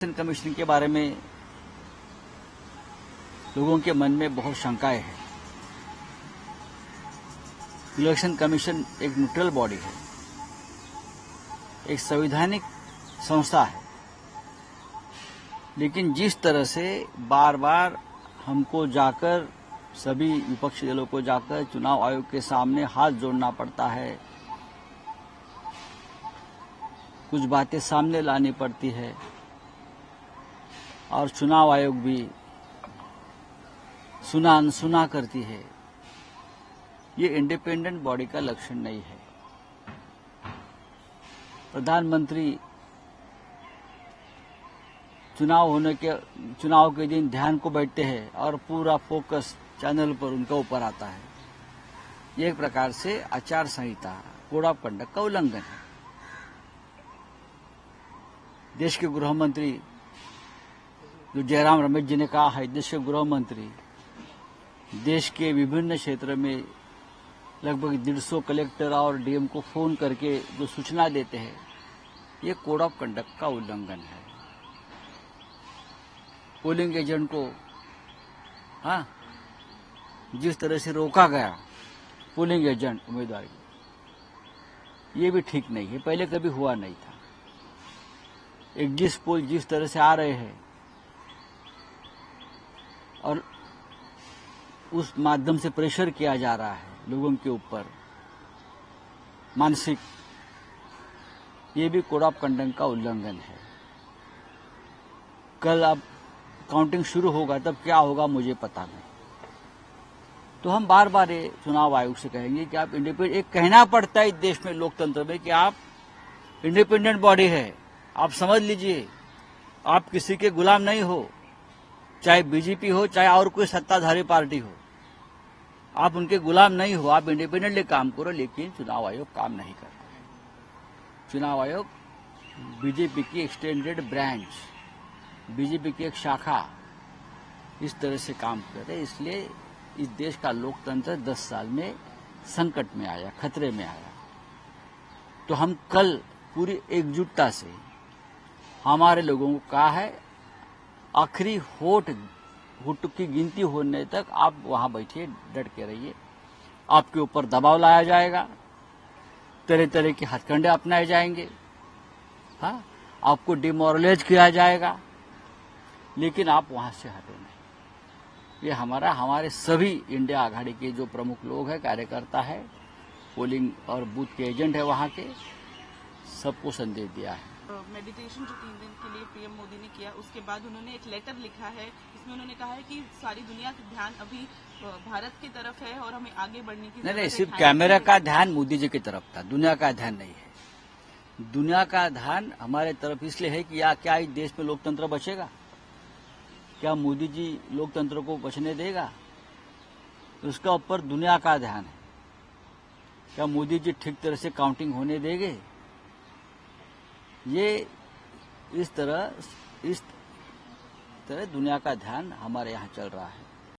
Election commission के बारे में लोगों के मन में बहुत शंकाएं हैं। इलेक्शन कमीशन एक न्यूट्रल बॉडी है, एक संवैधानिक संस्था है, लेकिन जिस तरह से बार बार हमको जाकर सभी विपक्षी दलों को जाकर चुनाव आयोग के सामने हाथ जोड़ना पड़ता है, कुछ बातें सामने लानी पड़ती है और चुनाव आयोग भी सुना अनसुना करती है, ये इंडिपेंडेंट बॉडी का लक्षण नहीं है। प्रधानमंत्री चुनाव के दिन ध्यान को बैठते हैं और पूरा फोकस चैनल पर उनका ऊपर आता है। ये एक प्रकार से आचार संहिता, कोड ऑफ कंडक्ट का उल्लंघन है। देश के गृह मंत्री जो जयराम रमेश जी ने कहा है, देश के गृह मंत्री देश के विभिन्न क्षेत्र में लगभग 150 कलेक्टर और डीएम को फोन करके जो सूचना देते हैं, ये कोड ऑफ कंडक्ट का उल्लंघन है। पोलिंग एजेंट को जिस तरह से रोका गया पोलिंग एजेंट उम्मीदवार की, ये भी ठीक नहीं है, पहले कभी हुआ नहीं था। एग्जिट पोल जिस तरह से आ रहे हैं और उस माध्यम से प्रेशर किया जा रहा है लोगों के ऊपर मानसिक, ये भी कोड ऑफ कंडक्ट का उल्लंघन है। कल अब काउंटिंग शुरू होगा, तब क्या होगा मुझे पता नहीं। तो हम बार बार ये चुनाव आयोग से कहेंगे कि आप इंडिपेंडेंट, एक कहना पड़ता है इस देश में लोकतंत्र में कि आप इंडिपेंडेंट बॉडी है, आप समझ लीजिए, आप किसी के गुलाम नहीं हो, चाहे बीजेपी हो चाहे और कोई सत्ताधारी पार्टी हो, आप उनके गुलाम नहीं हो, आप इंडिपेंडेंटली काम करो। लेकिन चुनाव आयोग काम नहीं करता है। चुनाव आयोग बीजेपी की एक्सटेंडेड ब्रांच, बीजेपी की एक शाखा इस तरह से काम कर रहे, इसलिए इस देश का लोकतंत्र 10 साल में संकट में आया, खतरे में आया। तो हम कल पूरी एकजुटता से हमारे लोगों को कहा है, आखिरी वोट की गिनती होने तक आप वहां बैठिए, डट के रहिए। आपके ऊपर दबाव लाया जाएगा, तरह तरह के हथकंडे अपनाए जाएंगे, आपको डिमोरलाइज किया जाएगा, लेकिन आप वहां से हटे नहीं। ये हमारे सभी इंडिया आघाड़ी के जो प्रमुख लोग हैं, कार्यकर्ता है, पोलिंग और बूथ के एजेंट है, वहां के सबको संदेश दिया है। मेडिटेशन जो 3 दिन के लिए पीएम मोदी ने किया, उसके बाद उन्होंने एक लेटर लिखा है, इसमें उन्होंने कहा है कि सारी दुनिया का ध्यान अभी भारत की तरफ है और हमें आगे बढ़ने की नहीं, सिर्फ कैमरा का ध्यान मोदी जी की तरफ था, दुनिया का ध्यान नहीं है। दुनिया का ध्यान हमारे तरफ इसलिए है कि क्या इस देश में लोकतंत्र बचेगा? क्या मोदी जी लोकतंत्र को बचने देगा? उसका ऊपर दुनिया का ध्यान है। क्या मोदी जी ठीक तरह से काउंटिंग होने देंगे? ये इस तरह दुनिया का ध्यान हमारे यहाँ चल रहा है।